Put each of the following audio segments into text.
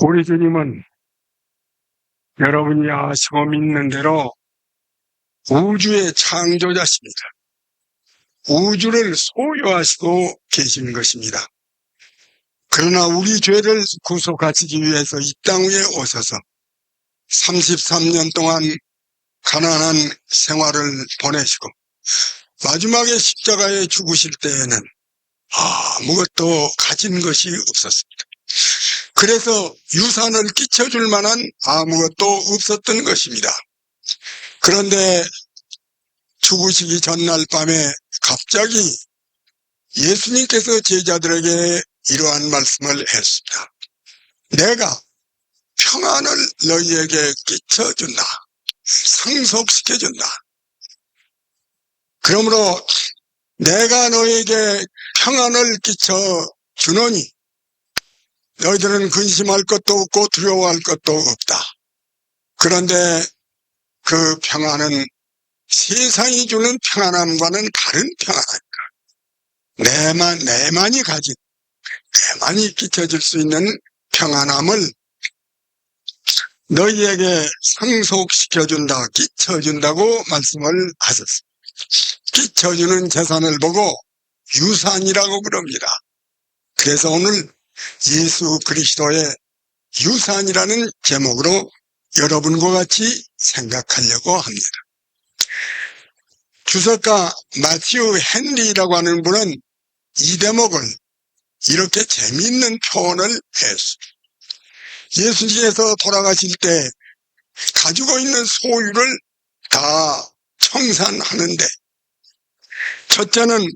우리 주님은 여러분이 아시고 믿는 대로 우주의 창조자십니다. 우주를 소유하시고 계신 것입니다. 그러나 우리 죄를 구속하시기 위해서 이 땅 위에 오셔서 33년 동안 가난한 생활을 보내시고 마지막에 십자가에 죽으실 때에는 아무것도 가진 것이 없었습니다. 그래서 유산을 끼쳐줄 만한 아무것도 없었던 것입니다. 그런데 죽으시기 전날 밤에 갑자기 예수님께서 제자들에게 이러한 말씀을 했습니다. 내가 평안을 너희에게 끼쳐준다. 상속시켜준다. 그러므로 내가 너희에게 평안을 끼쳐주노니 너희들은 근심할 것도 없고 두려워할 것도 없다. 그런데 그 평안은 세상이 주는 평안함과는 다른 평안함이다. 내만이 가진, 내만이 끼쳐줄 수 있는 평안함을 너희에게 상속시켜준다, 끼쳐준다고 말씀을 하셨습니다. 끼쳐주는 재산을 보고 유산이라고 부릅니다. 그래서 오늘 예수 그리스도의 유산이라는 제목으로 여러분과 같이 생각하려고 합니다. 주석가 마티우 헨리라고 하는 분은 이 대목을 이렇게 재미있는 표현을 했습니다. 예수님께서 돌아가실 때 가지고 있는 소유를 다 청산하는데, 첫째는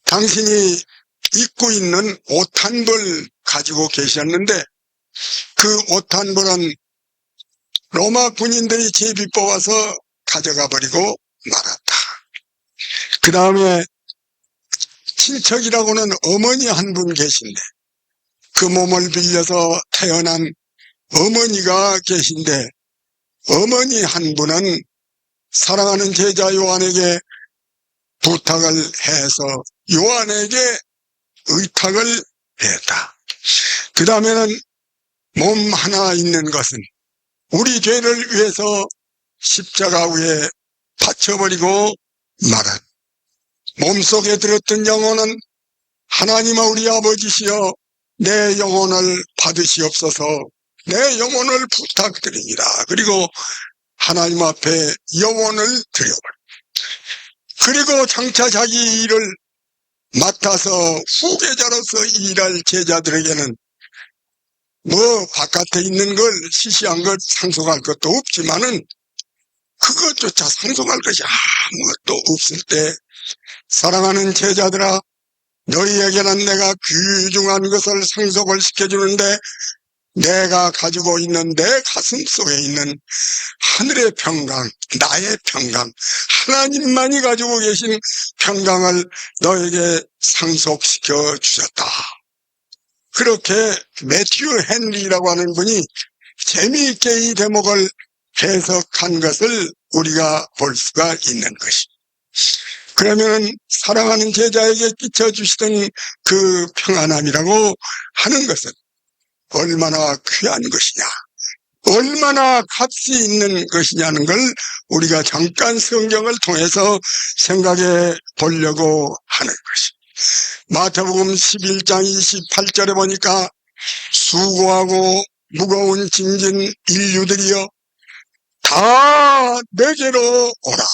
당신이 입고 있는 옷 한 벌 가지고 계셨는데 그 옷 한 벌은 로마 군인들이 제비 뽑아서 가져가 버리고 말았다. 그 다음에 친척이라고는 어머니 한 분 계신데 그 몸을 빌려서 태어난 어머니가 계신데 어머니 한 분은 사랑하는 제자 요한에게 부탁을 해서 요한에게 의탁을 했다. 그 다음에는 몸 하나 있는 것은 우리 죄를 위해서 십자가 위에 바쳐버리고 말한 몸속에 들었던 영혼은 하나님 우리 아버지시여 내 영혼을 받으시옵소서, 내 영혼을 부탁드립니다. 그리고 하나님 앞에 영혼을 드려버려. 그리고 장차 자기 일을 맡아서 후계자로서 일할 제자들에게는 뭐 바깥에 있는 걸 시시한 것 상속할 것도 없지만은 그것조차 상속할 것이 아무것도 없을 때 사랑하는 제자들아, 너희에게는 내가 귀중한 것을 상속을 시켜주는데 내가 가지고 있는 내 가슴 속에 있는 하늘의 평강, 나의 평강, 하나님만이 가지고 계신 평강을 너에게 상속시켜 주셨다. 그렇게 매튜 헨리라고 하는 분이 재미있게 이 대목을 해석한 것을 우리가 볼 수가 있는 것입니다. 그러면 사랑하는 제자에게 끼쳐주시던 그 평안함이라고 하는 것은 얼마나 귀한 것이냐, 얼마나 값이 있는 것이냐는 걸 우리가 잠깐 성경을 통해서 생각해 보려고 하는 것입니다. 마태복음 11장 28절에 보니까 수고하고 무거운 짐진 인류들이여 다 내게로 오라.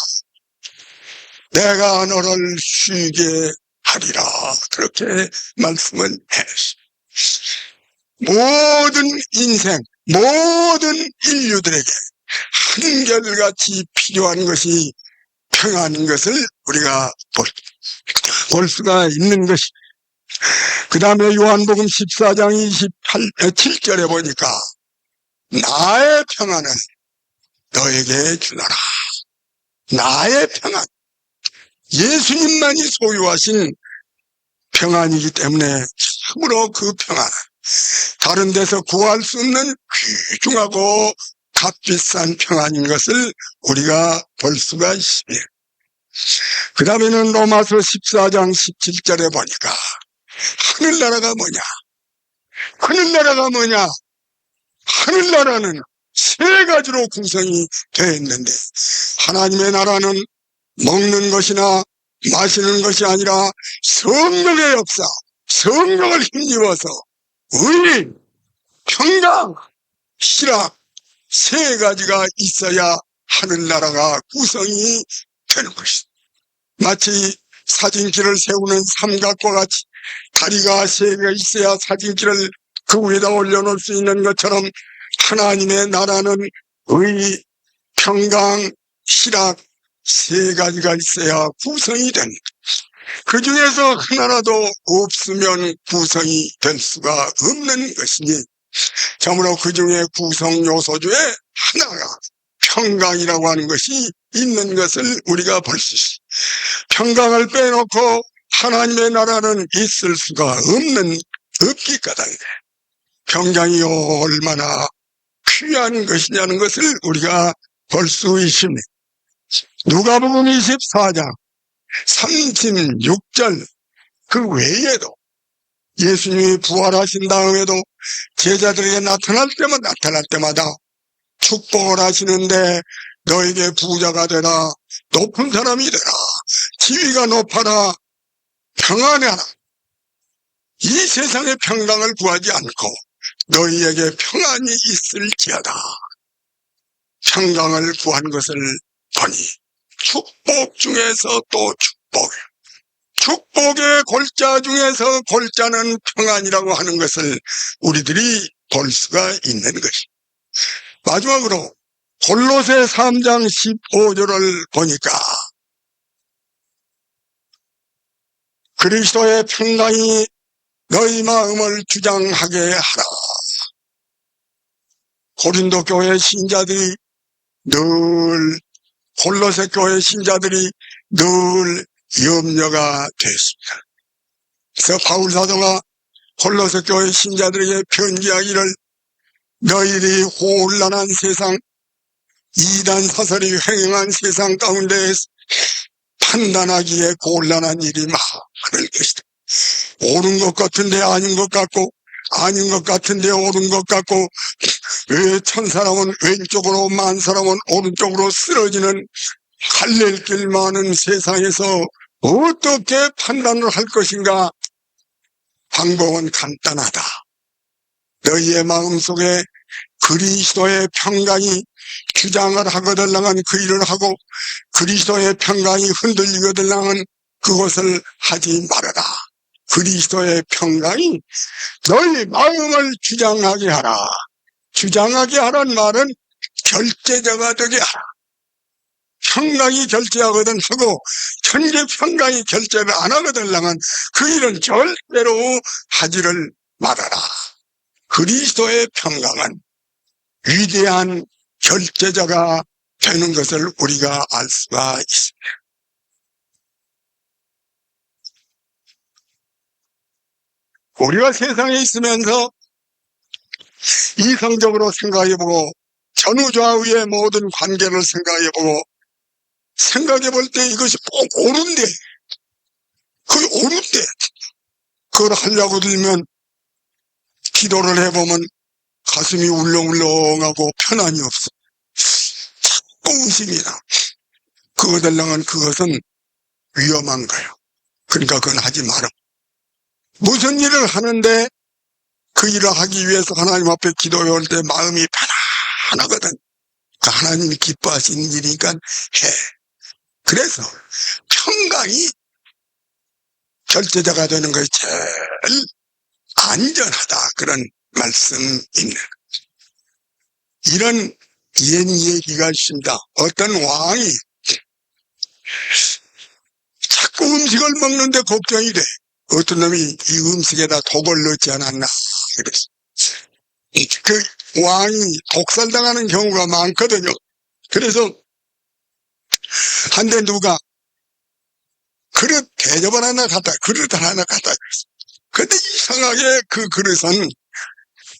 내가 너를 쉬게 하리라. 그렇게 말씀을 했습니다. 모든 인생, 모든 인류들에게 한결같이 필요한 것이 평안인 것을 우리가 볼 수가 있는 것입니다. 그 다음에 요한복음 14장 7절에 보니까 나의 평안을 너에게 주노라. 나의 평안. 예수님만이 소유하신 평안이기 때문에 참으로 그 평안은 다른 데서 구할 수 없는 귀중하고 값비싼 평안인 것을 우리가 볼 수가 있습니다. 그 다음에는 로마서 14장 17절에 보니까 하늘나라가 뭐냐? 하늘나라가 뭐냐? 하늘나라는 세 가지로 구성이 되어 있는데, 하나님의 나라는 먹는 것이나 마시는 것이 아니라 성령의 역사, 성령을 힘입어서 의, 평강, 희락 세 가지가 있어야 하늘나라가 구성이 되는 것이다. 마치 사진기를 세우는 삼각과 같이 다리가 세 개가 있어야 사진기를 그 위에다 올려놓을 수 있는 것처럼 하나님의 나라는 의, 평강, 희락 세 가지가 있어야 구성이 됩니다. 그 중에서 하나라도 없으면 구성이 될 수가 없는 것이니, 참으로 그 중에 구성 요소 중에 하나가 평강이라고 하는 것이 있는 것을 우리가 볼 수 있습니다. 평강을 빼놓고 하나님의 나라는 있을 수가 없기 까닭에 평강이 얼마나 귀한 것이냐는 것을 우리가 볼 수 있습니다. 누가복음 24장 36절 그 외에도 예수님이 부활하신 다음에도 제자들에게 나타날 때마다 축복을 하시는데, 너에게 부자가 되라, 높은 사람이 되라, 지위가 높아라, 평안해라. 이 세상의 평강을 구하지 않고 너희에게 평안이 있을지어다. 평강을 구한 것을 보니 축복 중에서 또 축복의 골자 중에서 골자는 평안이라고 하는 것을 우리들이 볼 수가 있는 것입니다. 마지막으로 골로새 3장 15절을 보니까 그리스도의 평강이 너희 마음을 주장하게 하라. 고린도 교회 신자들이 골로새 교회 신자들이 늘 염려가 됐습니다. 그래서 바울 사도가 골로새 교회 신자들에게 편지하기를, 너희들이 혼란한 세상, 이단 사설이 횡행한 세상 가운데 판단하기에 곤란한 일이 많을 것이다. 옳은 것 같은데 아닌 것 같고, 아닌 것 같은데 옳은 것 같고, 왜 천 사람은 왼쪽으로 만 사람은 오른쪽으로 쓰러지는 갈래길 많은 세상에서 어떻게 판단을 할 것인가? 방법은 간단하다. 너희의 마음속에 그리스도의 평강이 주장을 하거들랑한 그 일을 하고, 그리스도의 평강이 흔들리거들랑한 그것을 하지 말아라. 그리스도의 평강이 너희 마음을 주장하게 하라. 주장하게 하란 말은 결제자가 되게 하라. 평강이 결제하거든 하고 천재 평강이 결제를 안 하거들랑한 그 일은 절대로 하지를 말아라. 그리스도의 평강은 위대한 결제자가 되는 것을 우리가 알 수가 있습니다. 우리가 세상에 있으면서 이성적으로 생각해보고 전후좌우의 모든 관계를 생각해볼 때 이것이 꼭 옳은데, 그걸 하려고 들면 기도를 해보면 가슴이 울렁울렁하고 편안이 없어. 자꾸 의심이 나. 그것은 위험한 거예요. 그러니까 그건 하지 마라. 무슨 일을 하는데 그 일을 하기 위해서 하나님 앞에 기도해 올 때 마음이 편안하거든. 그 하나님이 기뻐하시는 일이니까 해. 그래서 평강이 결제자가 되는 것이 제일 안전하다. 그런 말씀입니다. 이런 옛 얘기가 있습니다. 어떤 왕이 자꾸 음식을 먹는데 걱정이 돼. 어떤 놈이 이 음식에다 독을 넣지 않았나. 그랬어. 그 왕이 독살당하는 경우가 많거든요. 그래서 한데 누가 대접을 하나 갖다, 그릇을 하나 갖다 줬어. 근데 이상하게 그 그릇은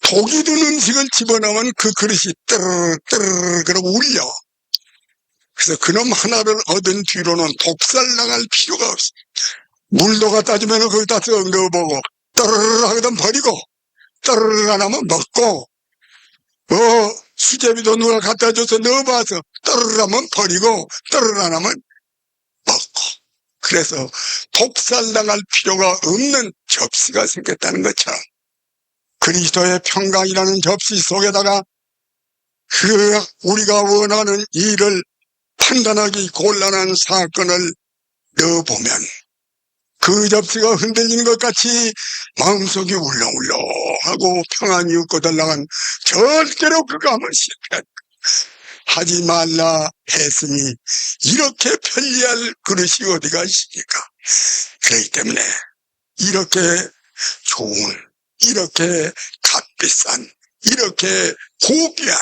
독이 든 음식을 집어넣으면 그 그릇이 뜨르르 그러고 울려. 그래서 그놈 하나를 얻은 뒤로는 독살당할 필요가 없어. 물도 갖다 주면 거기다 쓱 넣어보고, 떠르르 하거든 버리고, 떠르르 안 하면 먹고, 수제비도 누가 갖다 줘서 넣어봐서 떨어라면 버리고 떨어라면 먹고, 그래서 독살당할 필요가 없는 접시가 생겼다는 것처럼 그리스도의 평강이라는 접시 속에다가 우리가 원하는 일을 판단하기 곤란한 사건을 넣어보면 그 접시가 흔들리는 것 같이 마음속이 울렁울렁하고 평안이 없고달랑한, 절대로 그거 하면 실패한다. 하지 말라 했으니 이렇게 편리할 그릇이 어디가 있습니까? 그렇기 때문에 이렇게 좋은, 이렇게 값비싼, 이렇게 고귀한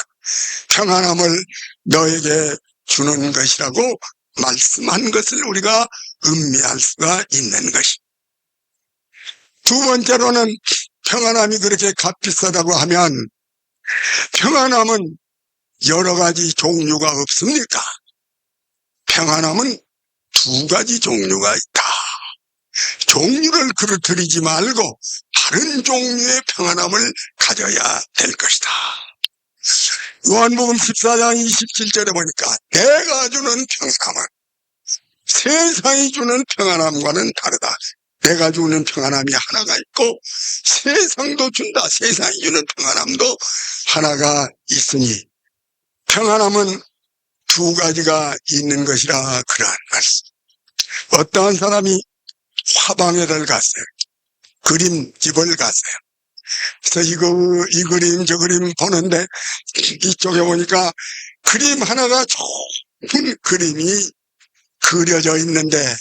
평안함을 너에게 주는 것이라고 말씀한 것을 우리가 음미할 수가 있는 것이. 두 번째로는 평안함이 그렇게 값비싸다고 하면 평안함은 여러 가지 종류가 없습니까? 평안함은 두 가지 종류가 있다. 종류를 그르뜨리지 말고 다른 종류의 평안함을 가져야 될 것이다. 요한복음 14장 27절에 보니까 내가 주는 평안함은 세상이 주는 평안함과는 다르다. 내가 주는 평안함이 하나가 있고 세상도 준다. 세상이 주는 평안함도 하나가 있으니 평안함은 두 가지가 있는 것이라 그러한 말씀. 어떠한 사람이 화방에를 갔어요. 그림집을 갔어요. 그래서 이 그림 저 그림 보는데 이쪽에 보니까 그림 하나가 좋은 그림이 그려져 있는데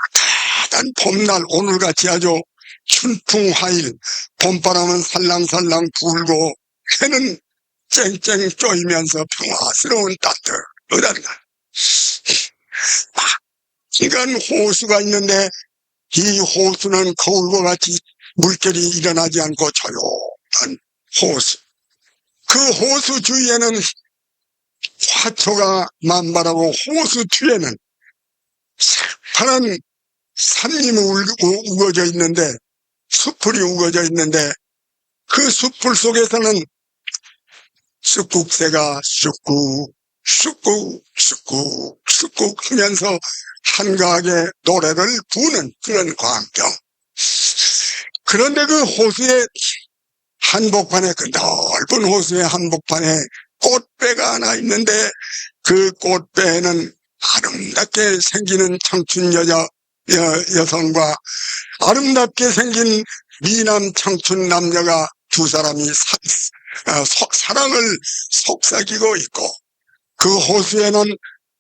가단 봄날 오늘같이 아주 춘풍화일 봄바람은 살랑살랑 불고 해는 쨍쨍 쪼이면서 평화스러운 따뜻한 날. 이건 호수가 있는데 이 호수는 거울과 같이 물결이 일어나지 않고 조용한 호수. 그 호수 주위에는 화초가 만발하고 호수 뒤에는 새파란 산림이 우거져 있는데, 숲풀이 우거져 있는데 그 숲풀 속에서는 쑥국새가 쑥국 쑥국 쑥국 쑥국 하면서 한가하게 노래를 부는 그런 광경. 그런데 그 호수의 한복판에, 그 넓은 호수의 한복판에 꽃배가 하나 있는데 그 꽃배에는 아름답게 생기는 청춘 여성과 아름답게 생긴 미남 청춘 남녀가 두 사람이 사랑을 속삭이고 있고, 그 호수에는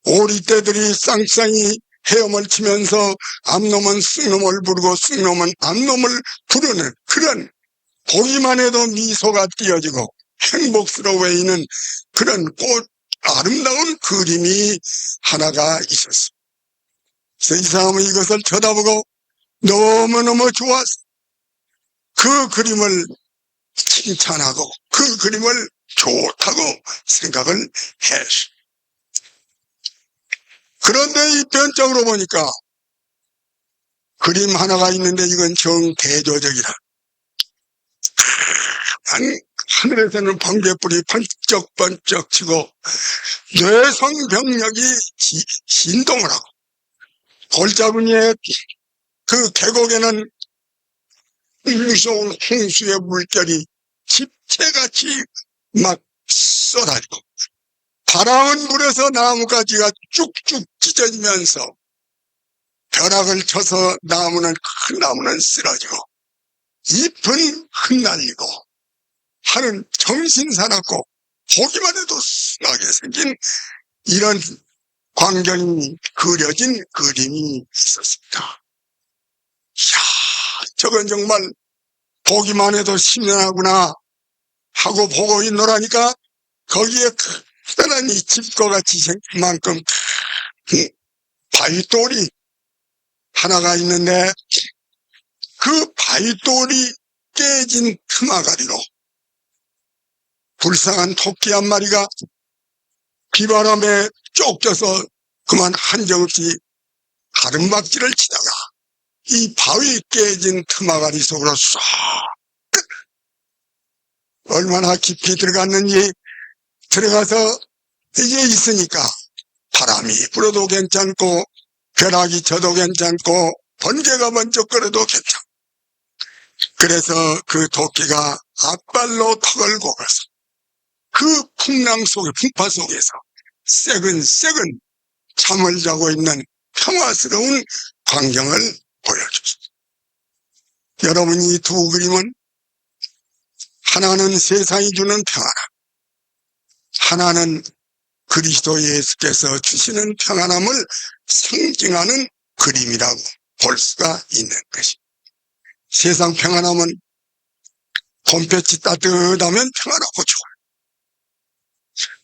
오리떼들이 쌍쌍이 헤엄을 치면서 암놈은 쑥놈을 부르고 쑥놈은 암놈을 부르는 그런, 보기만 해도 미소가 띄어지고 행복스러워 보이는 그런 아름다운 그림이 하나가 있었습니다. 그래서 이 사람은 이것을 쳐다보고 너무너무 좋았어. 그 그림을 칭찬하고 그 그림을 좋다고 생각을 했어. 그런데 이편적으로 보니까 그림 하나가 있는데 이건 정대조적이라. 하늘에서는 번개불이 번쩍번쩍 치고 뇌성병력이 진동을 하고, 골짜기의 그 계곡에는 무서운 홍수의 물결이 집채같이 막 쏟아지고, 바람은 불어서 나무가지가 쭉쭉 찢어지면서 벼락을 쳐서 큰 나무는 쓰러지고 잎은 흩날리고 하는 정신사납고 보기만 해도 순하게 생긴 이런 광경이 그려진 그림이 있었습니다. 이야, 저건 정말 보기만 해도 심연하구나 하고 보고 있노라니까 거기에 커다란 이 집과 같이 생긴 만큼 바위돌이 하나가 있는데 그 바위돌이 깨진 틈아가리로 불쌍한 토끼 한 마리가 비바람에 쫓겨서 그만 한정없이 가름박질을 치다가 이 바위 깨진 틈아가리 속으로 쏙 얼마나 깊이 들어갔는지 들어가서 이제 있으니까 바람이 불어도 괜찮고 벼락이 쳐도 괜찮고 번개가 먼저 끓어도 괜찮고, 그래서 그 토끼가 앞발로 턱을 굽어서 그 풍랑 속에, 풍파 속에서 새근새근 잠을 자고 있는 평화스러운 광경을 보여줬습니다. 여러분, 이 두 그림은 하나는 세상이 주는 평안함, 하나는 그리스도 예수께서 주시는 평안함을 상징하는 그림이라고 볼 수가 있는 것입니다. 세상 평안함은 봄볕이 따뜻하면 평안하고 좋아.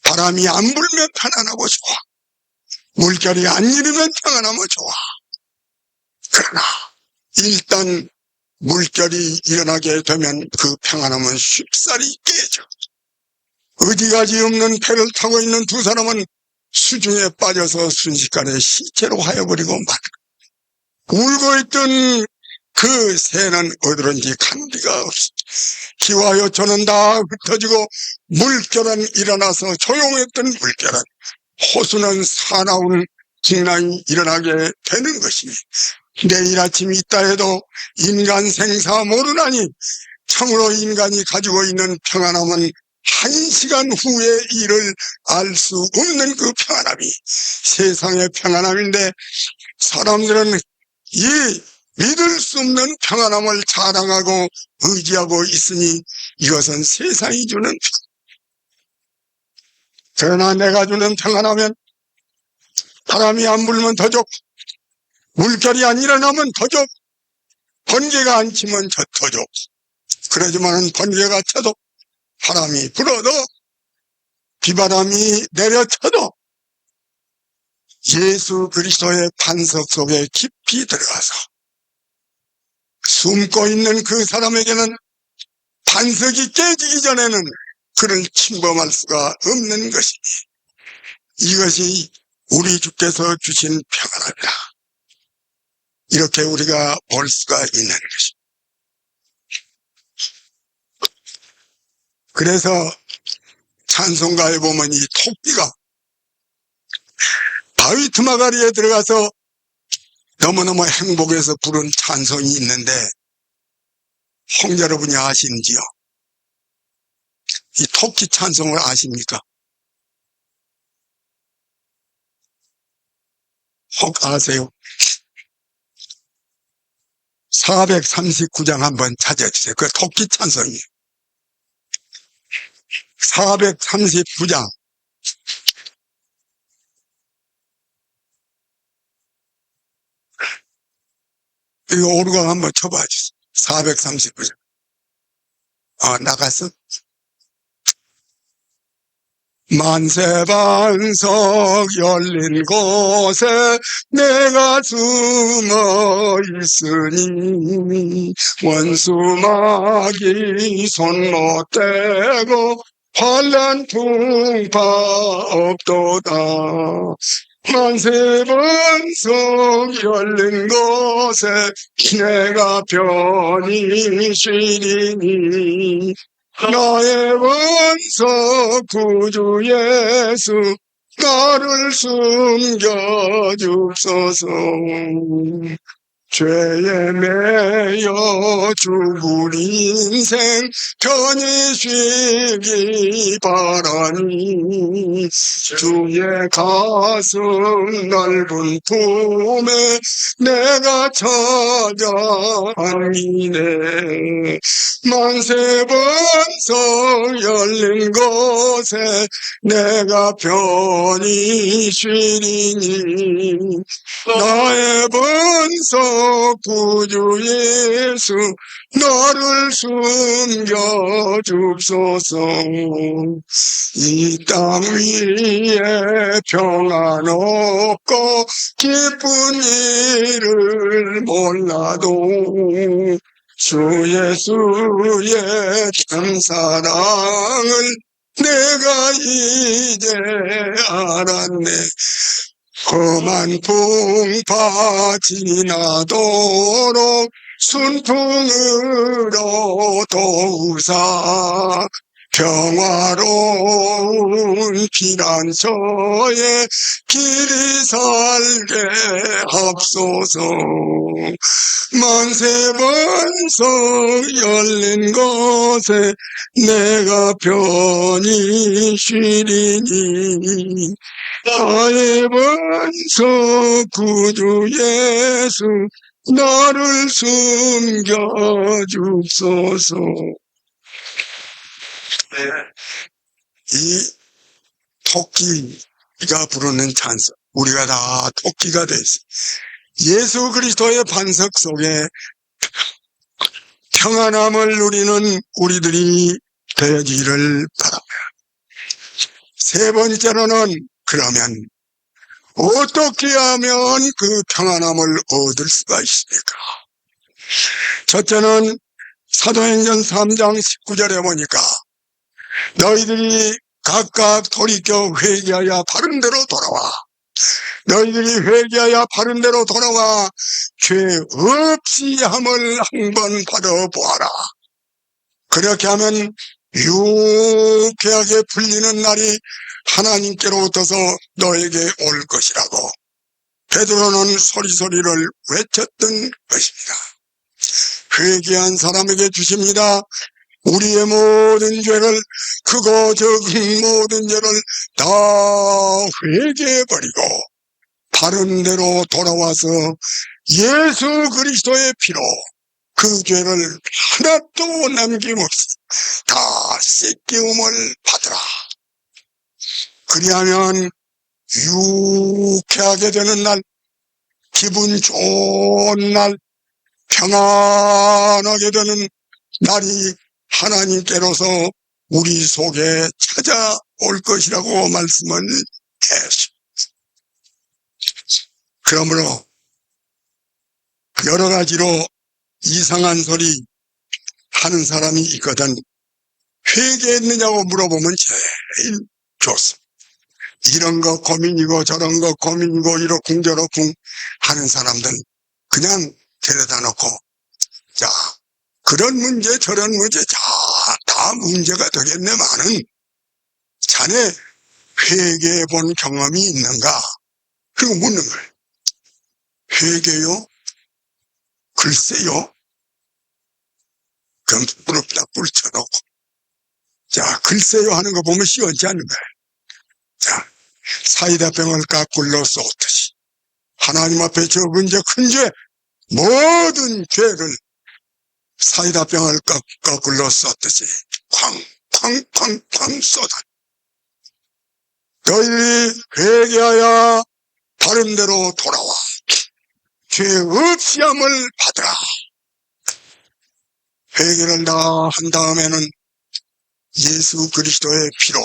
바람이 안 불면 편안하고 좋아. 물결이 안 일으면 평안하고 좋아. 그러나 일단 물결이 일어나게 되면 그 평안함은 쉽사리 깨져. 어디가지 없는 배를 타고 있는 두 사람은 수중에 빠져서 순식간에 시체로 하여버리고 말고, 울고 있던 그 새는 어디론지 가는 데가 없어. 기와 요초는 다 흩어지고 물결은 일어나서 조용했던 물결은 호수는 사나운 풍랑이 일어나게 되는 것이니, 내일 아침이 있다 해도 인간 생사 모르나니 참으로 인간이 가지고 있는 평안함은 1시간 후의 일을 알 수 없는 그 평안함이 세상의 평안함인데, 사람들은 이 믿을 수 없는 평안함을 자랑하고 의지하고 있으니 이것은 세상이 주는 평안함. 그러나 내가 주는 평안하면 바람이 안 불면 더 좋고, 물결이 안 일어나면 더 좋고, 번개가 안 치면 더 좋고, 그러지만 번개가 쳐도 바람이 불어도 비바람이 내려쳐도 예수 그리스도의 반석 속에 깊이 들어가서 숨고 있는 그 사람에게는 반석이 깨지기 전에는 그를 침범할 수가 없는 것이니, 이것이 우리 주께서 주신 평안합니다. 이렇게 우리가 볼 수가 있는 것입니다. 그래서 찬송가에 보면 이 토끼가 바위 트마가리에 들어가서 너무너무 행복해서 부른 찬송이 있는데, 홍 여러분이 아시는지요? 이 토끼 찬송을 아십니까? 혹 아세요? 439장 한번 찾아주세요. 그 토끼 찬송이에요. 439장. 이거 오르강 한번 쳐봐 주세요. 439장. 나갔어? 만세반석 열린 곳에 내가 숨어 있으니 원수마귀 손 못 대고 환난 풍파 없도다. 만세반석 열린 곳에 내가 편히 쉬리니 나의 원석 구주 예수 나를 숨겨주소서. 죄에 매여 죽을 인생 편히 쉬기 바라니 주의 가슴 넓은 품에 내가 찾아 안기네. 만세반석 열린 곳에 내가 편히 쉬리니 나의 번석 구주 예수 너를 숨겨주소서. 이 땅 위에 평안 없고 기쁜 일을 몰라도 주 예수의 참 사랑을 내가 이제 알았네. 험한 풍파 지나도록 순풍으로 도우사 평화로운 피난처에 길이 살게 합소서. 만세 번석 열린 곳에 내가 편히 쉬리니 나의 번석 구주 예수 나를 숨겨주소서. 이 토끼가 부르는 찬송, 우리가 다 토끼가 됐어. 예수 그리스도의 반석 속에 평안함을 누리는 우리들이 되기를 바랍니다. 세 번째로는 그러면 어떻게 하면 그 평안함을 얻을 수가 있습니까? 첫째는 사도행전 3장 19절에 보니까 너희들이 각각 돌이켜 회개하여 바른 대로 돌아와. 너희들이 회개하여 바른 대로 돌아와 죄 없이 함을 한번 받아보아라. 그렇게 하면 유쾌하게 풀리는 날이 하나님께로부터서 너에게 올 것이라고 베드로는 소리소리를 외쳤던 것입니다. 회개한 사람에게 주십니다. 우리의 모든 죄를, 크고 적은 모든 죄를 다 회개해버리고 바른 대로 돌아와서 예수 그리스도의 피로 그 죄를 하나도 남김없이 다 씻기움을 받으라. 그리하면 유쾌하게 되는 날, 기분 좋은 날, 평안하게 되는 날이 하나님께로서 우리 속에 찾아올 것이라고 말씀을 했습니다. 그러므로 여러 가지로 이상한 소리 하는 사람이 있거든. 회개했느냐고 물어보면 제일 좋습니다. 이런 거 고민이고 저런 거 고민이고 이러쿵저러쿵 하는 사람들 그냥 데려다 놓고, 자, 그런 문제 저런 문제 다 문제가 되겠네만은 자네 회개해 본 경험이 있는가? 그리고 묻는 거예요. 회개요? 글쎄요? 그럼 무릎 딱 꿇쳐놓고, 자, 글쎄요 하는 거 보면 시원치 않은 거예요. 자, 사이다병을 까꿀러 쏟듯이 하나님 앞에 적은 죄, 큰 죄, 모든 죄를 사이다병을 거꾸로 쏟듯이 쾅쾅쾅쾅 쏟아. 너희들이 회개하여 바른 대로 돌아와 죄 없이 함을 받으라. 회개를 다 한 다음에는 예수 그리스도의 피로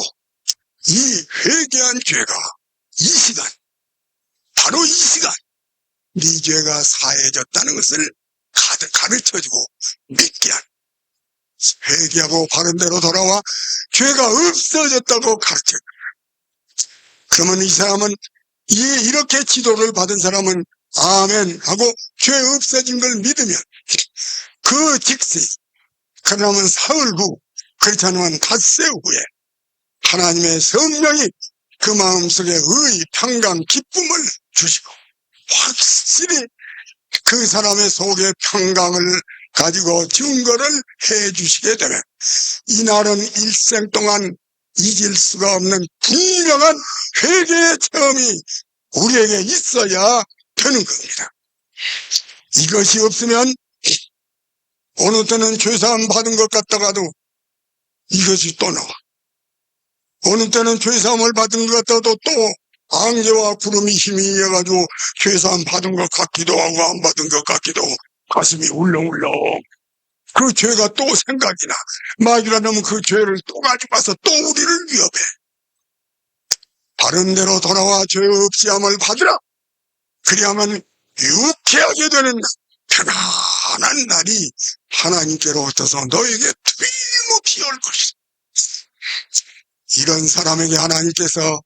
이 회개한 죄가 이 시간, 바로 이 시간 네 죄가 사해졌다는 것을 가르쳐주고 믿게 한, 회개하고 바른 대로 돌아와 죄가 없어졌다고 가르쳐. 그러면 이 사람은 이렇게 지도를 받은 사람은 아멘 하고 죄 없어진 걸 믿으면 그 즉시, 그러면 사흘 후, 그렇지 않으면 닷새 후에 하나님의 성령이 그 마음속에 의, 평강, 기쁨을 주시고 확실히 그 사람의 속에 평강을 가지고 증거를 해주시게 되면 이날은 일생 동안 잊을 수가 없는 분명한 회개의 체험이 우리에게 있어야 되는 겁니다. 이것이 없으면 어느 때는 죄사함 받은 것 같다가도 이것이 또 나와. 어느 때는 죄사함을 받은 것 같아도 또 안개와 구름이 힘이 이어가지고 죄사함 받은 것 같기도 하고 안 받은 것 같기도 하고 가슴이 울렁울렁. 그 죄가 또 생각이 나. 막이라면 그 죄를 또 가지고 와서 또 우리를 위협해. 바른 대로 돌아와 죄 없이 함을 받으라. 그리하면 유쾌하게 되는 편안한 날이 하나님께로부터서 너에게 틀림없이 올 것이다. 이런 사람에게 하나님께서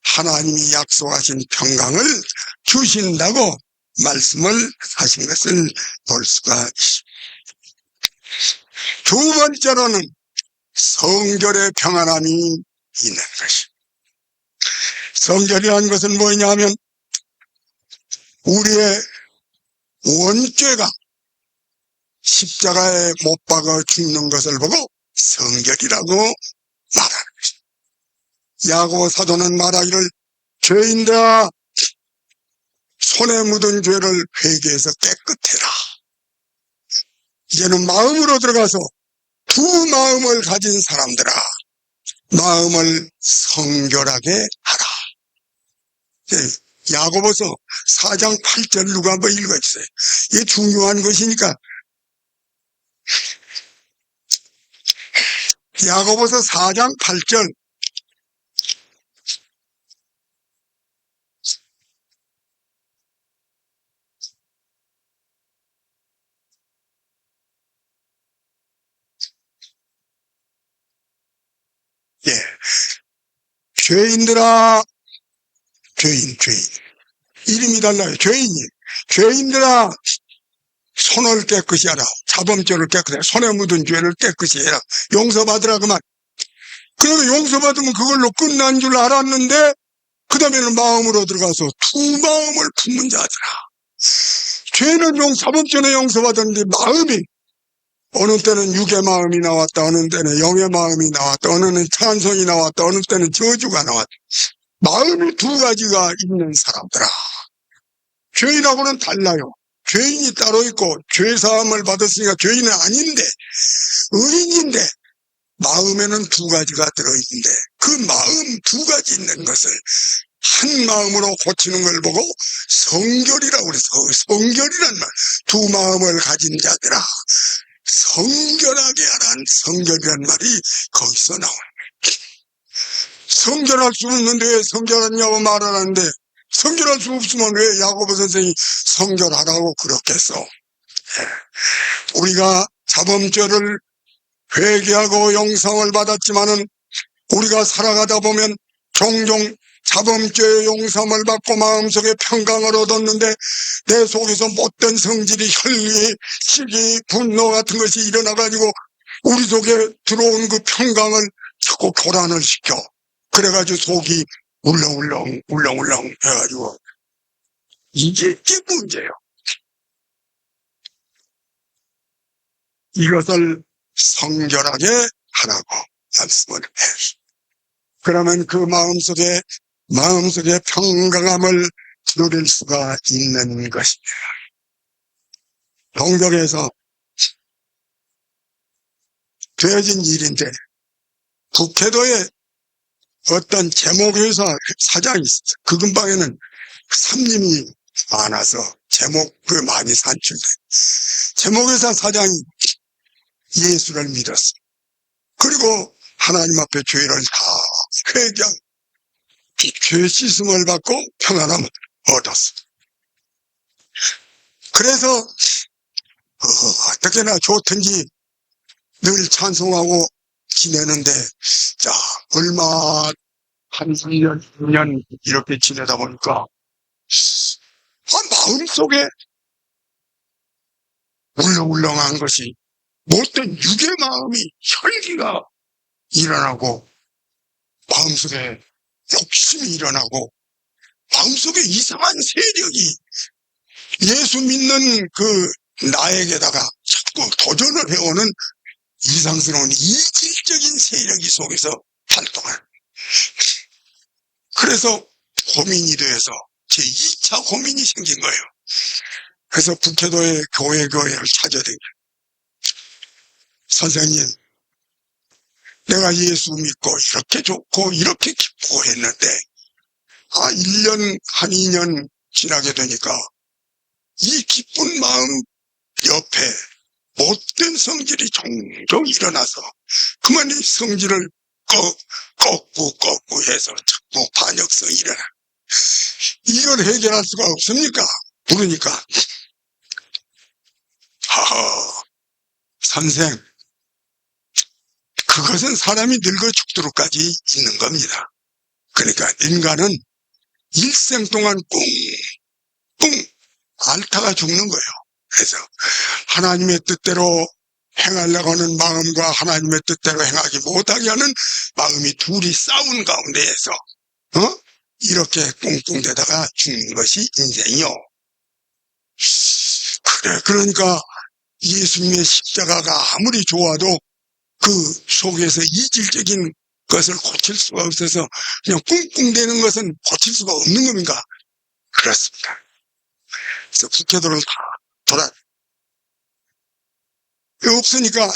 하나님이 약속하신 평강을 주신다고 말씀을 하신 것을 볼 수가 있습니다. 두 번째로는 성결의 평안함이 있는 것이. 성결이라는 것은 뭐냐면 우리의 원죄가 십자가에 못 박아 죽는 것을 보고 성결이라고 말하는 것입니다. 야고보 사도는 말하기를 죄인들아 손에 묻은 죄를 회개해서 깨끗해라. 이제는 마음으로 들어가서 두 마음을 가진 사람들아 마음을 성결하게 하라. 야고보서 4장 8절 누가 한번 읽어주세요. 이게 중요한 것이니까. 야고보서 4장 8절. 예. 죄인들아, 죄인. 이름이 달라요. 죄인들아, 손을 깨끗이 하라. 자범죄를 깨끗이 해라. 손에 묻은 죄를 깨끗이 해라. 용서받으라 그 말. 그러면 용서받으면 그걸로 끝난 줄 알았는데 그 다음에는 마음으로 들어가서 두 마음을 품는 자들아. 죄는 자범죄는 용서받았는데 마음이 어느 때는 육의 마음이 나왔다. 어느 때는 영의 마음이 나왔다. 어느 때는 찬송이 나왔다. 어느 때는 저주가 나왔다. 마음이 두 가지가 있는 사람들아. 죄인하고는 달라요. 죄인이 따로 있고 죄사함을 받았으니까 죄인은 아닌데 의인인데 마음에는 두 가지가 들어있는데 그 마음 두 가지 있는 것을 한 마음으로 고치는 걸 보고 성결이라고 그래서 성결이란 말, 두 마음을 가진 자들아 성결하게 하라는 성결이란 말이 거기서 나와요. 성결할 수 없는데 왜 성결하냐고 말하는데 성결할 수 없으면 왜 야고보 선생이 성결하라고 그렇겠어. 우리가 자범죄를 회개하고 용서를 받았지만은 우리가 살아가다 보면 종종 자범죄의 용서를 받고 마음속에 평강을 얻었는데 내 속에서 못된 성질이 혈기, 시기, 분노 같은 것이 일어나가지고 우리 속에 들어온 그 평강을 자꾸 교란을 시켜. 그래가지고 속이 울렁울렁 해가지고 이게 문제예요. 이것을 성결하게 하라고 말씀을 해. 그러면 그 마음속에 평강함을 누릴 수가 있는 것입니다. 동경에서 되어진 일인데 북해도에 어떤 제목회사 사장이 있었어요. 그 근방에는 삼림이 많아서 제목을 많이 산출돼. 제목회사 사장이 예수를 믿었어요. 그리고 하나님 앞에 죄를 다 회개하고 죄 씻음을 받고 평안함을 얻었어요. 그래서 어떻게나 좋든지 늘 찬송하고 지내는데 자 얼마 한 3년, 2년 이렇게 지내다 보니까 마음속에 울렁울렁한 것이 못된 육의 마음이 혈기가 일어나고 마음속에 욕심이 일어나고 마음속에 이상한 세력이 예수 믿는 그 나에게다가 자꾸 도전을 해오는 이상스러운 이질적인 세력이 속에서 활동하는. 그래서 고민이 돼서 제 2차 고민이 생긴 거예요. 그래서 북해도의 교회를 찾아다녀요. 선생님, 내가 예수 믿고 이렇게 좋고 이렇게 기쁘고 했는데 1년, 한 2년 지나게 되니까 이 기쁜 마음 옆에 못된 성질이 종종 일어나서 그만 이 성질을 꺾고 해서 자꾸 반역성이 일어나. 이걸 해결할 수가 없습니까? 그러니까 선생, 그것은 사람이 늙어 죽도록까지 있는 겁니다. 그러니까 인간은 일생 동안 꿍꿍 앓다가 죽는 거예요. 그래서 하나님의 뜻대로 행하려고 하는 마음과 하나님의 뜻대로 행하지 못하게 하는 마음이 둘이 싸운 가운데에서 이렇게 꽁꽁대다가 죽는 것이 인생이요. 그래, 그러니까 예수님의 십자가가 아무리 좋아도 그 속에서 이질적인 것을 고칠 수가 없어서 그냥 꽁꽁대는 것은 고칠 수가 없는 겁니까? 그렇습니다. 그래서 국회도를 다 돌아 없으니까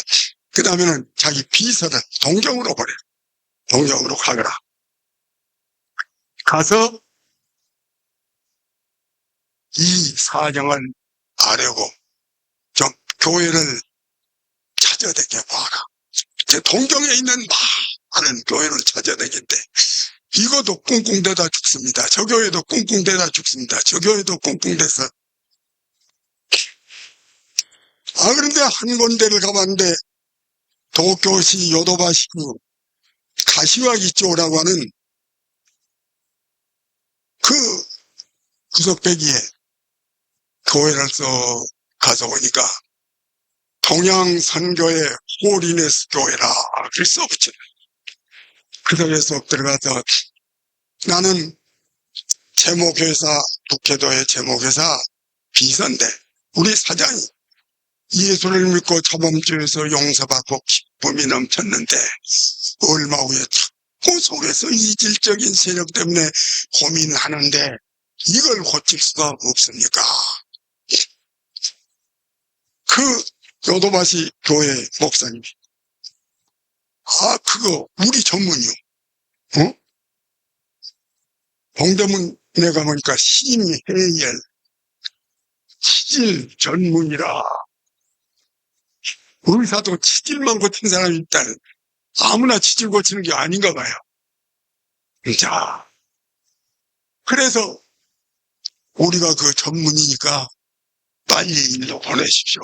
그 다음에는 자기 비서를 동경으로 보내. 동경으로 가거라. 가서 이 사정을 아려고 좀 교회를 찾아다녀 봐라. 동경에 있는 많은 교회를 찾아다녔는데 이것도 꽁꽁대다 죽습니다. 저 교회도 꽁꽁대다 죽습니다. 저 교회도 꽁꽁대서 그런데 한 군데를 가봤는데 도쿄시 요도바시구 가시와기초라고 하는 그 구석배기에 교회를 가서 보니까 동양선교회 홀리네스 교회라 그래서 붙여. 그 속에 쏙 들어가서 나는 제목회사 북해도의 제목회사 비서인데 우리 사장이 예수를 믿고 저범죄에서 용서받고 기쁨이 넘쳤는데 얼마 후에 자꾸 속에서 이질적인 세력 때문에 고민하는데 이걸 고칠 수가 없습니까? 그 요도바시 교회 목사님이 그거 우리 전문이요. 동대문 내가 보니까 심해열 치질 전문이라 의사도 치질만 고친 사람이 있다는 아무나 치질 고치는 게 아닌가 봐요. 자, 그래서 우리가 그 전문이니까 빨리 일로 보내십시오.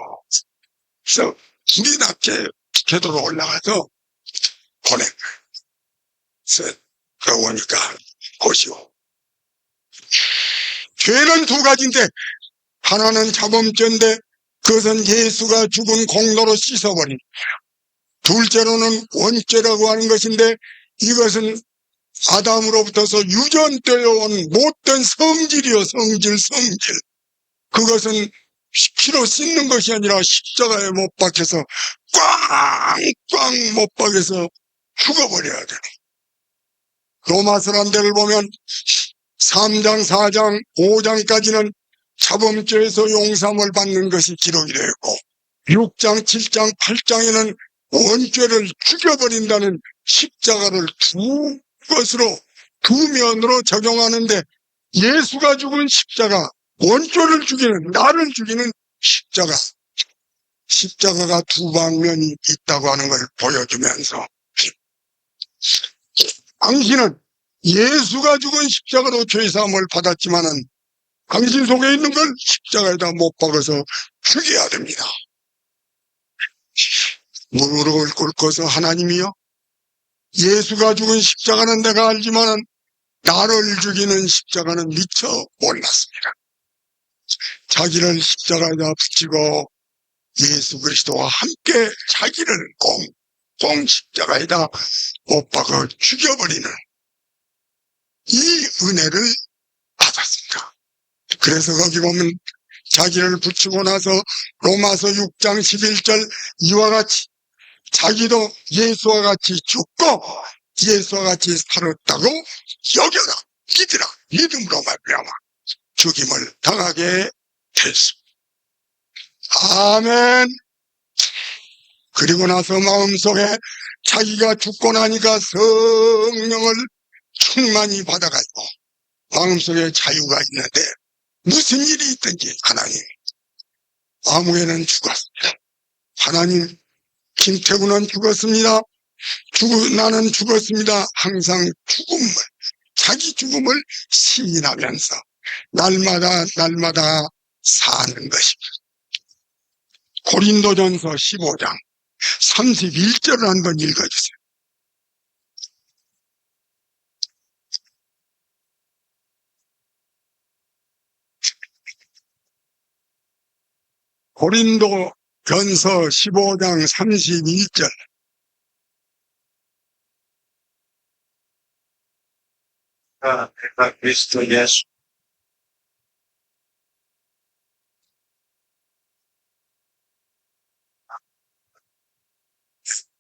그래서 우리답게 궤도로 올라가서 보낸 거예요. 그래서 그러고 보니까 보시오. 죄는 두 가지인데 하나는 자범죄인데 그것은 예수가 죽은 공로로 씻어버린, 둘째로는 원죄라고 하는 것인데 이것은 아담으로부터서 유전되어 온 못된 성질이요. 성질. 그것은 피로 씻는 것이 아니라 십자가에 못 박혀서 꽝꽝 못 박여서 죽어버려야 돼. 로마서 한 데를 보면 3장, 4장, 5장까지는 자범죄에서 용서함을 받는 것이 기록이 되어 있고 6장, 7장, 8장에는 원죄를 죽여버린다는 십자가를 두 면으로 적용하는데 예수가 죽은 십자가, 원죄를 죽이는, 나를 죽이는 십자가가 두 방면이 있다고 하는 걸 보여주면서 당신은 예수가 죽은 십자가로 죄사함을 받았지만은 당신 속에 있는 걸 십자가에다 못 박아서 죽여야 됩니다. 무릎을 꿇고서 하나님이요, 예수가 죽은 십자가는 내가 알지만은 나를 죽이는 십자가는 미처 몰랐습니다. 자기를 십자가에다 붙이고 예수 그리스도와 함께 자기를 꽁꽁 십자가에다 못 박아 죽여버리는 이 은혜를 받았습니다. 그래서 거기 보면 자기를 붙이고 나서 로마서 6장 11절 이와 같이 자기도 예수와 같이 죽고 예수와 같이 살았다고 여겨라, 믿으라, 믿음으로 말미암아 죽임을 당하게 됐습니다. 아멘. 그리고 나서 마음속에 자기가 죽고 나니까 성령을 충만히 받아가지고 마음속에 자유가 있는데 무슨 일이 있든지 하나님, 아무에는 죽었습니다. 하나님, 김태구는 죽었습니다. 나는 죽었습니다. 항상 자기 죽음을 시인하면서 날마다 사는 것입니다. 고린도전서 15장 31절을 한번 읽어주세요. 고린도 전서 15장 32절. 내가 그리스도 예수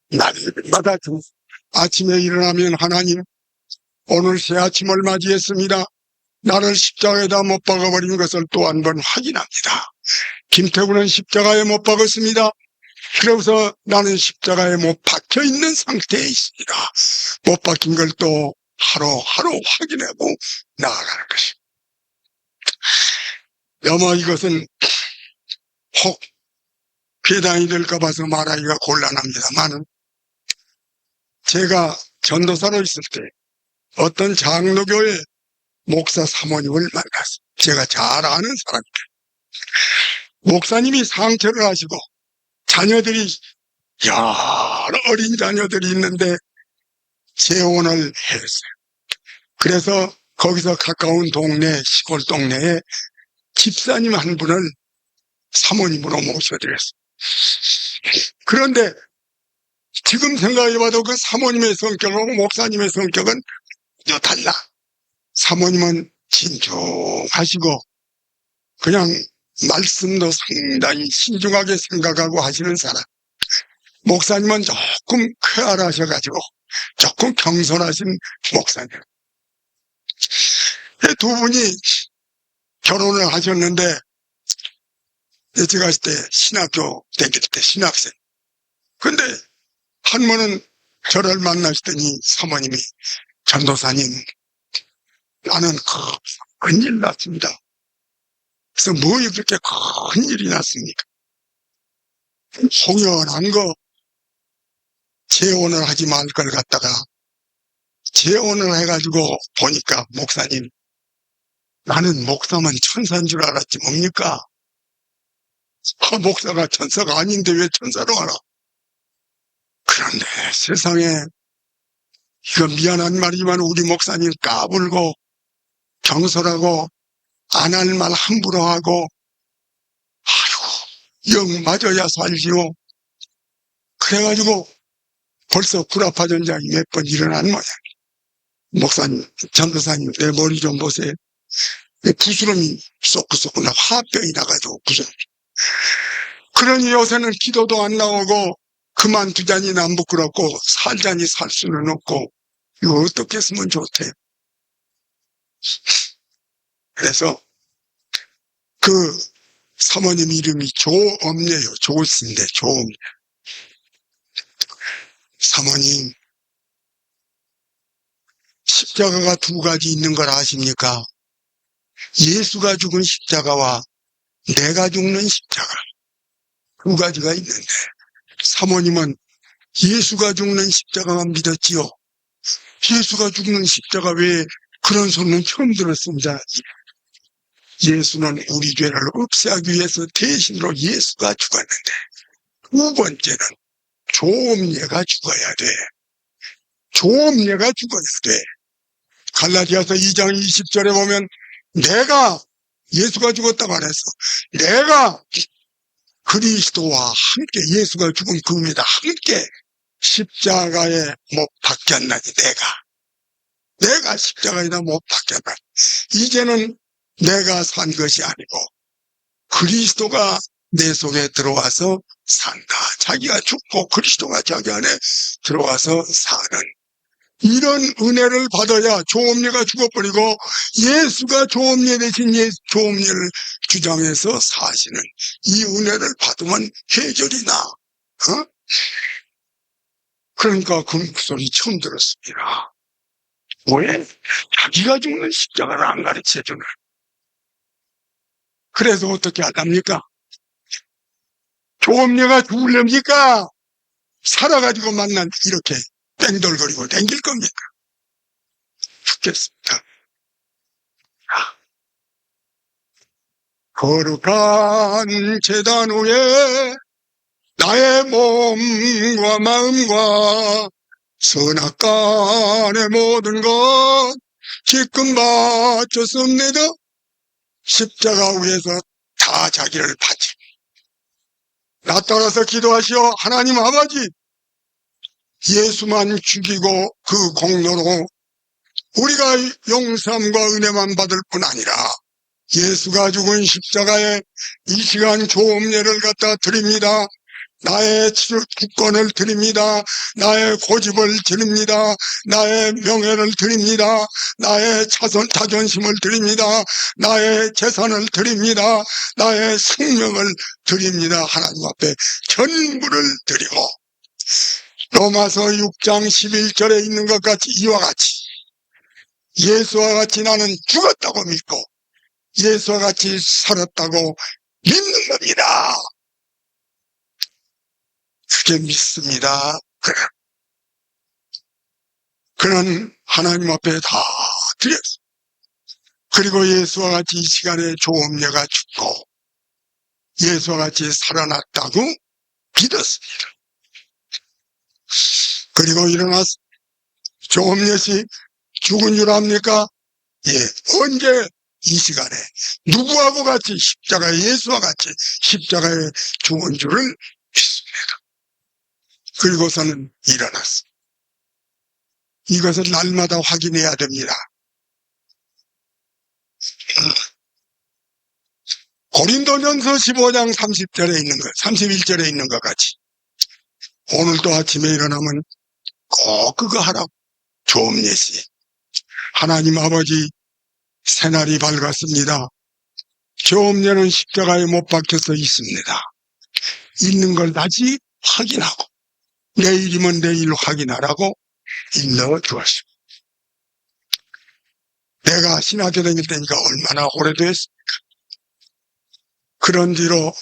날마다 아침에 일어나면 하나님, 오늘 새 아침을 맞이했습니다. 나를 십자가에다 못 박아버린 것을 또 한 번 확인합니다. 김태구는 십자가에 못 박았습니다. 그래서 나는 십자가에 못 박혀 있는 상태에 있습니다. 못 박힌 걸 또 하루하루 확인하고 나아가는 것입니다. 여마 이것은 혹 배당이 될까 봐서 말하기가 곤란합니다만, 제가 전도사로 있을 때 어떤 장로교회 목사 사모님을 만났어요. 제가 잘 아는 사람입니다. 목사님이 상처를 하시고 자녀들이 여러 어린 자녀들이 있는데 재혼을 했어요. 그래서 거기서 가까운 동네, 시골 동네에 집사님 한 분을 사모님으로 모셔드렸어요. 그런데 지금 생각해봐도 그 사모님의 성격하고 목사님의 성격은 전혀 달라. 사모님은 진중하시고 그냥 말씀도 상당히 신중하게 생각하고 하시는 사람. 목사님은 조금 쾌활하셔가지고 조금 겸손하신 목사님. 두 분이 결혼을 하셨는데, 제가 있을 때 신학교 다닐 때 신학생. 근데 한 번은 저를 만나시더니 사모님이, 전도사님, 나는 큰일 났습니다. 그래서 뭐 그렇게 큰일이 났습니까? 홍연한 거 재혼을 하지 말 걸 갖다가 재혼을 해가지고 보니까 목사님, 나는 목사면 천사인 줄 알았지 뭡니까? 목사가 천사가 아닌데 왜 천사로 알아? 그런데 세상에, 이거 미안한 말이지만 우리 목사님 까불고 경솔하고 안 할 말 함부로 하고, 아이고 영 맞아야 살지요. 그래가지고 벌써 구라파 전장이 몇 번 일어난 모양. 목사님, 전도사님, 내 머리 좀 보세요. 부스럼이 쏙쏙 나 화병이 나가지고 부스럼. 그러니 요새는 기도도 안 나오고 그만두자니 난 부끄럽고 살자니 살 수는 없고 이거 어떻게 했으면 좋대. 그래서 그 사모님 이름이 조엄녀예요. 조씨인데 조엄녀. 사모님, 십자가가 두 가지 있는 걸 아십니까? 예수가 죽은 십자가와 내가 죽는 십자가, 두 가지가 있는데 사모님은 예수가 죽는 십자가만 믿었지요. 예수가 죽는 십자가 외에 그런 소리는 처음 들었습니다. 예수는 우리 죄를 없애하기 위해서 대신으로 예수가 죽었는데, 두 번째는 조엄녀가 죽어야 돼. 조엄녀가 죽어야 돼. 갈라디아서 2장 20절에 보면 내가, 예수가 죽었다고 안 했어. 내가 그리스도와 함께, 예수가 죽은 그입니다. 함께 십자가에 못 박혔나니, 내가 십자가에다 못 박혔나니. 이제는 내가 산 것이 아니고 그리스도가 내 속에 들어와서 산다. 자기가 죽고 그리스도가 자기 안에 들어와서 사는 이런 은혜를 받아야, 조엄녀가 죽어버리고 예수가 조엄녀 대신 조엄녀를 주장해서 사시는 이 은혜를 받으면 해결이 나. 그러니까 그 소리 처음 들었습니다. 왜? 자기가 죽는 십자가를 안 가르쳐주는. 그래서 어떻게 하답니까? 조엄녀가 죽으렵니까? 살아가지고 만난 이렇게 땡돌거리고 댕길 겁니까? 죽겠습니다. 거룩한 제단 위에 나의 몸과 마음과 선악간의 모든 것 기쁨 바쳤습니다. 십자가 위에서 다 자기를 바치. 나 따라서 기도하시오. 하나님 아버지, 예수만 죽이고 그 공로로 우리가 용서함과 은혜만 받을 뿐 아니라 예수가 죽은 십자가에 이 시간 조음례를 갖다 드립니다. 나의 주권을 드립니다. 나의 고집을 드립니다. 나의 명예를 드립니다. 나의 자존심을 드립니다. 나의 재산을 드립니다. 나의 생명을 드립니다. 하나님 앞에 전부를 드리고 로마서 6장 11절에 있는 것 같이 이와 같이 예수와 같이 나는 죽었다고 믿고 예수와 같이 살았다고 믿는 겁니다. 그게 믿습니다. 그는 하나님 앞에 다 드렸어. 그리고 예수와 같이 이 시간에 조음녀가 죽고 예수와 같이 살아났다고 믿었습니다. 그리고 일어나서 조음녀씨 죽은 줄 압니까? 예, 언제? 이 시간에 누구하고 같이 십자가에 예수와 같이 십자가에 죽은 줄을 믿습니다. 그리고서는 일어났어. 이것을 날마다 확인해야 됩니다. 고린도전서 15장 30절에 있는 것, 31절에 있는 것 같이 오늘도 아침에 일어나면 꼭 그거 하라고. 조음예시 하나님 아버지, 새날이 밝았습니다. 조음녀는 십자가에 못 박혀서 있습니다. 있는 걸 다시 확인하고 내일이면 내일 확인하라고 일러 주었습니다. 내가 신학교 다닐 때니까 얼마나 오래됐습니까? 그런 뒤로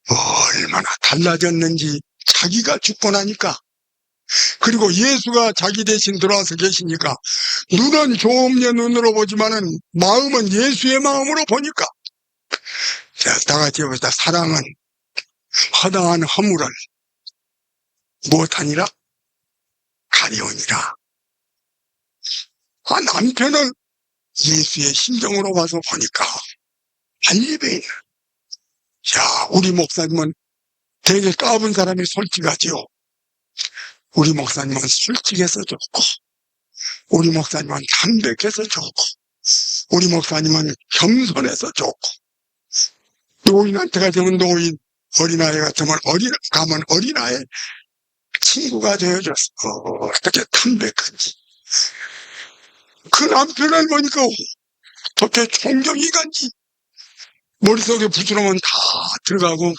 얼마나 달라졌는지 자기가 죽고 나니까, 그리고 예수가 자기 대신 들어와서 계시니까 눈은 조음녀 눈으로 보지만은 마음은 예수의 마음으로 보니까, 자, 다 같이 해봅시다. 사랑은 허다한 허물을 무엇하니라? 가려우니라. 남편을 예수의 심정으로 봐서 보니까 반입에 있는. 자, 우리 목사님은 되게 까분 사람이 솔직하지요. 우리 목사님은 솔직해서 좋고, 우리 목사님은 담백해서 좋고, 우리 목사님은 겸손해서 좋고, 노인한테 가면 노인, 어린아이 같으면 가면 어린아이 친구가 되어줬어. 어떻게 담백한지. 그 남편을 보니까 어떻게 존경이 간지. 머릿속에 부스러면 다 들어가고,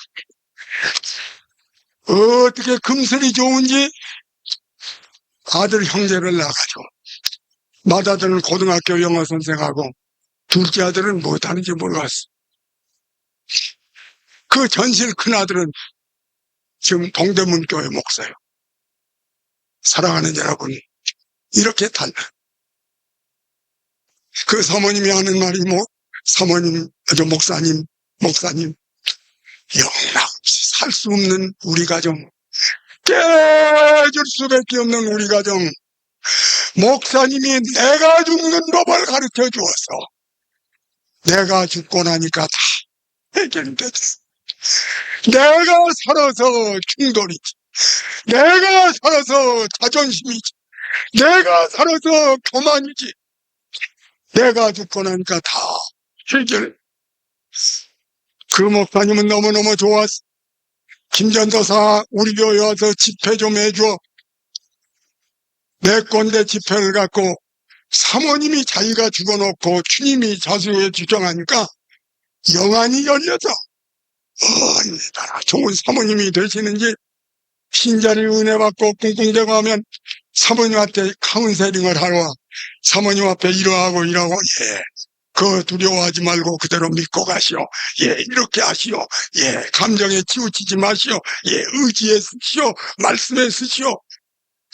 어떻게 금슬이 좋은지. 아들 형제를 낳아가지고, 맏아들은 고등학교 영어 선생하고 둘째 아들은 못하는지 몰랐어. 그 전실 큰아들은 지금 동대문 교회 목사예요. 사랑하는 여러분, 이렇게 달라. 그 사모님이 하는 말이 사모님, 목사님, 영락없이 살 수 없는 우리 가정, 깨질 수밖에 없는 우리 가정, 목사님이 내가 죽는 법을 가르쳐 주었어. 내가 죽고 나니까 다 해결됐어. 내가 살아서 충돌이지. 내가 살아서 자존심이지. 내가 살아서 교만이지. 내가 죽고 나니까 다 해결. 그 목사님은 너무너무 좋았어. 김전도사 우리 교회 와서 집회 좀 해줘. 내 건데 집회를 갖고 사모님이 자기가 죽어놓고 주님이 자수에 주장하니까 영안이 열려서 얼마나 좋은 사모님이 되시는지, 신자를 은혜받고 꿍꿍대고 하면 사모님한테 카운셀링을 하러 와. 사모님 앞에 이러하고 예, 그 두려워하지 말고 그대로 믿고 가시오. 예, 이렇게 하시오. 예, 감정에 치우치지 마시오. 예, 의지에 쓰시오. 말씀에 쓰시오.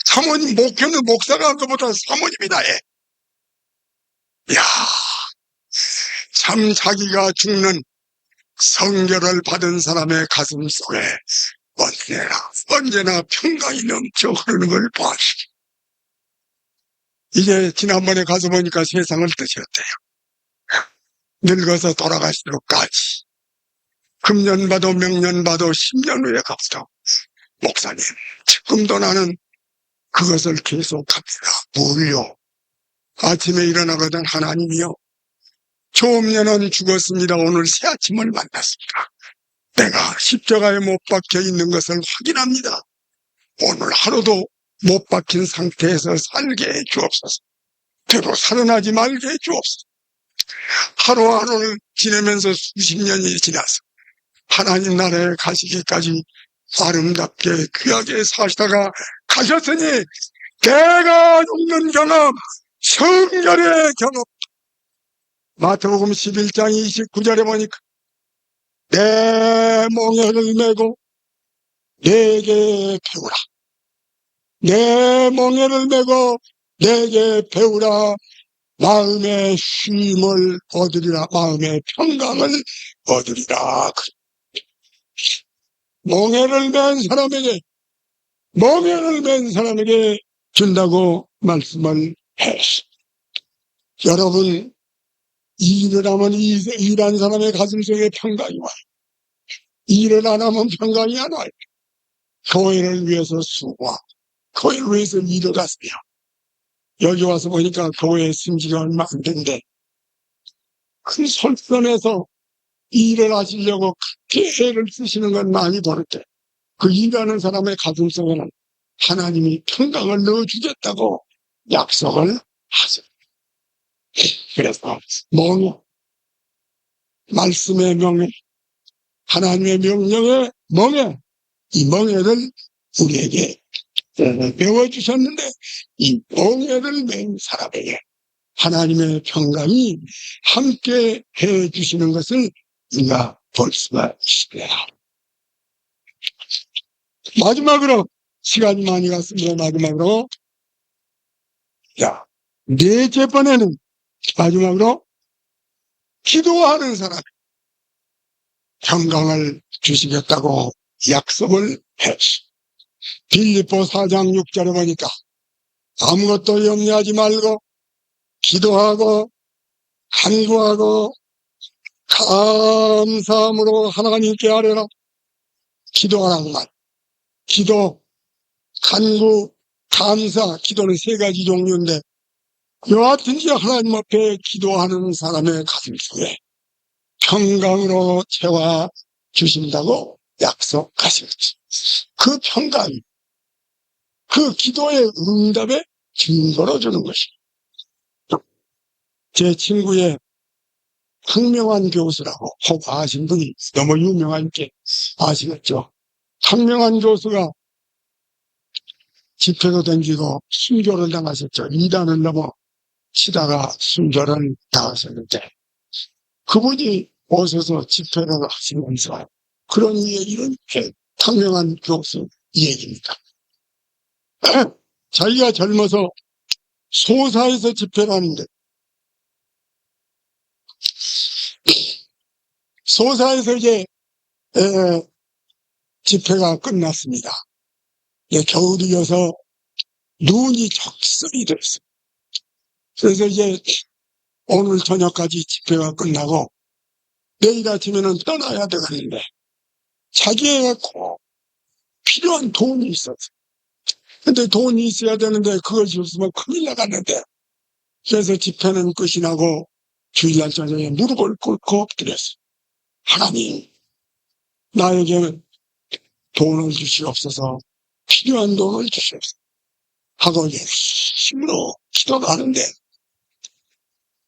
사모님 목표는 목사가 한 것보다 사모님이 나해. 야, 참 자기가 죽는 성결을 받은 사람의 가슴 속에 언제나 평강이 넘쳐 흐르는 걸 보았습니다. 이제 지난번에 가서 보니까 세상을 뜨셨대요. 늙어서 돌아가시도록까지 금년 봐도 명년 봐도 10년 후에 갑시다. 목사님, 지금도 나는 그것을 계속합니다. 뭘요? 아침에 일어나거든 하나님이요. 조음녀는 죽었습니다. 오늘 새 아침을 만났습니다. 내가 십자가에 못 박혀 있는 것을 확인합니다. 오늘 하루도 못 박힌 상태에서 살게 해 주옵소서. 되로 살아나지 말게 해 주옵소서. 하루하루를 지내면서 수십 년이 지나서 하나님 나라에 가시기까지 아름답게 귀하게 사시다가 가셨으니 내가 죽는 경험, 성결의 경험. 마태복음 11장 29절에 보니까 내 멍에를 메고 내게 배우라. 내 멍에를 메고 내게 배우라. 마음의 쉼을 얻으리라. 마음의 평강을 얻으리라. 멍에를 맨 사람에게 준다고 말씀을 했어. 여러분, 일을 하면 일한 사람의 가슴속에 평강이 와요. 일을 안 하면 평강이 안 와요. 교회를 위해서 수고하고 교회를 위해서 일을 하세요. 여기 와서 보니까 교회 심지가 얼마 안 된대. 큰 솔선에서 일을 하시려고 그렇게 애를 쓰시는 건 많이 보는데 그 일하는 사람의 가슴속에는 하나님이 평강을 넣어주겠다고 약속을 하세요. 그래서 멍에, 말씀의 명예, 하나님의 명령의 멍에, 이 멍에를 우리에게 배워주셨는데 이 멍에를 맨 사람에게 하나님의 평강이 함께 해주시는 것을 우리가 볼 수가 있습니다. 마지막으로 시간이 많이 갔습니다. 마지막으로 넷째 번에는 마지막으로 기도하는 사람 평강을 주시겠다고 약속을 했어. 빌립보 4장 6절에 보니까 아무것도 염려하지 말고 기도하고 간구하고 감사함으로 하나님께 아뢰라. 기도하라는 말. 기도, 간구, 감사. 기도는 세 가지 종류인데 여하튼지 하나님 앞에 기도하는 사람의 가슴속에 평강으로 채워 주신다고 약속하셨지. 그 평강이 그 기도의 응답의 증거로 주는 것이에요. 제 친구의 황명환 교수라고 혹 아신 분이 너무 유명하니까 아시겠죠. 황명환 교수가 집회도 댕기고 순교를 당하셨죠. 이단을 넘어 치다가 순교를 당하셨는데 그분이 오셔서 집회를 하시면서 그런 이렇게 황명환 교수 얘기입니다. 자기가 젊어서 소사에서 집회를 하는데 소사에서 이제 집회가 끝났습니다. 겨울이어서 눈이 적설이 됐어요. 그래서 이제 오늘 저녁까지 집회가 끝나고 내일 아침에는 떠나야 되겠는데 자기가 꼭 필요한 돈이 있었어요. 근데 돈이 있어야 되는데 그것이 없으면 큰일 나갔는데 그래서 집회는 끝이 나고 주일날 저녁에 무릎을 꿇고 엎드렸어요. 하나님, 나에게 돈을 주시옵소서. 필요한 돈을 주시옵소서. 하고 열심으로 기도를 하는데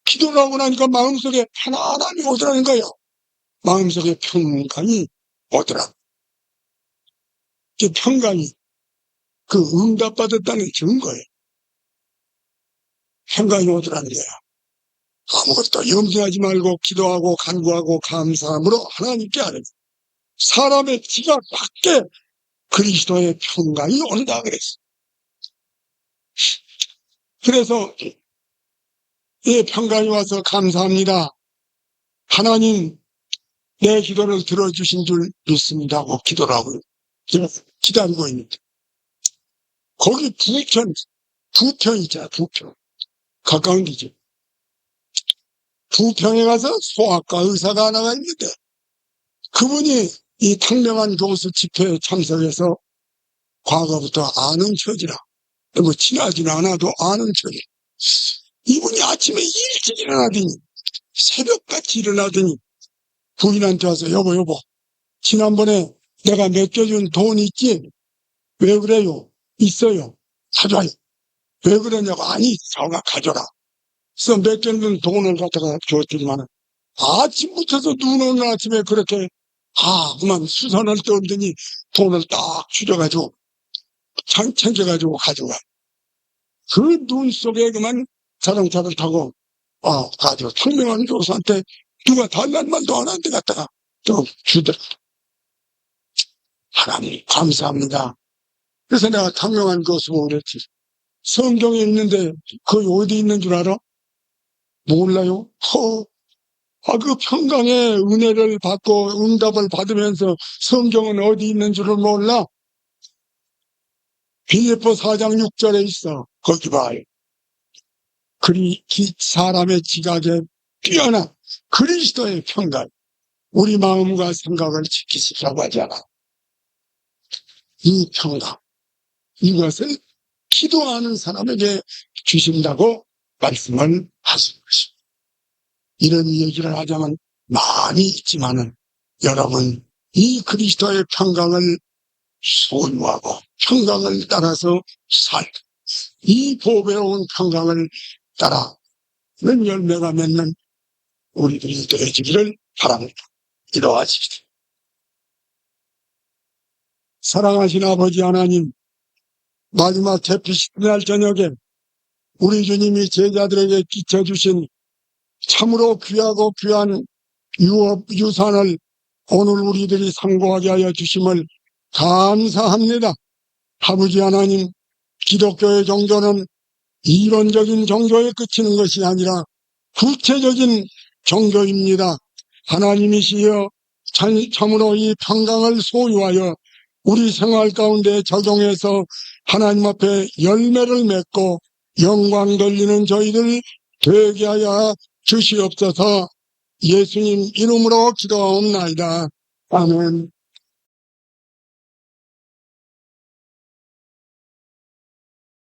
기도를 하고 나니까 마음속에 편안함이 오더라는 거예요. 마음속에 평강이 오더라. 그 평강이 그 응답받았다는 증거예요. 평강이 오더라는 거예요. 아무것도 염려하지 말고 기도하고 간구하고 감사함으로 하나님께 아뢰라. 사람의 지각 밖에 그리스도의 평강이 온다 그랬어. 그래서 이 평강이 와서 감사합니다. 하나님 내 기도를 들어주신 줄 믿습니다 하고 기도를 하고 기다리고 있는데 거기 부평 있잖아. 부평 가까운 데죠. 부평에 가서 소아과 의사가 하나가 있는데 그분이 이 탕명한 교수 집회에 참석해서 과거부터 아는 처지라. 뭐 친하지는 않아도 아는 처지. 이분이 아침에 일찍 일어나더니 새벽같이 일어나더니 부인한테 와서 여보 지난번에 내가 맡겨준 돈 있지? 왜 그래요? 있어요. 가져와요. 왜 그러냐고. 아니 자가 가져라. 그래서 맡겨준 돈을 갖다가 줬더니만 아침부터서 눈 오는 아침에 그렇게 그만 수선을 떨더니 돈을 딱 줄여가지고 챙겨가지고 가져가. 그 눈 속에 그만 자동차를 타고 가지고 탕명한 교수한테 누가 달란 말도 안 한데 갖다가 또 주더라. 하나님 감사합니다. 그래서 내가 탕명한 교수 보고 그랬지. 성경에 있는데 그게 어디 있는 줄 알아? 몰라요? 그 평강의 은혜를 받고 응답을 받으면서 성경은 어디 있는 줄을 몰라? 빌립보 4장 6절에 있어. 거기 봐요. 사람의 지각에 뛰어난 그리스도의 평강, 우리 마음과 생각을 지키시라고 하잖아. 이 평강, 이것을 기도하는 사람에게 주신다고 말씀을 하신 것입니다. 이런 얘기를 하자면 많이 있지만은 여러분, 이 그리스도의 평강을 소유하고 평강을 따라서 이 보배로운 평강을 따라는 열매가 맺는 우리들이 되어지기를 바랍니다. 기도하십시오. 사랑하신 아버지 하나님, 마지막 대피식 날 저녁에 우리 주님이 제자들에게 끼쳐주신 참으로 귀하고 귀한 유산을 오늘 우리들이 상고하게 하여 주심을 감사합니다. 아버지 하나님, 기독교의 종교는 이론적인 종교에 그치는 것이 아니라 구체적인 종교입니다. 하나님이시여 참으로 이 평강을 소유하여 우리 생활 가운데 적용해서 하나님 앞에 열매를 맺고 영광 돌리는 저희들 되게 하여 주시옵소서. 예수님 이름으로 기도하옵나이다. 아멘.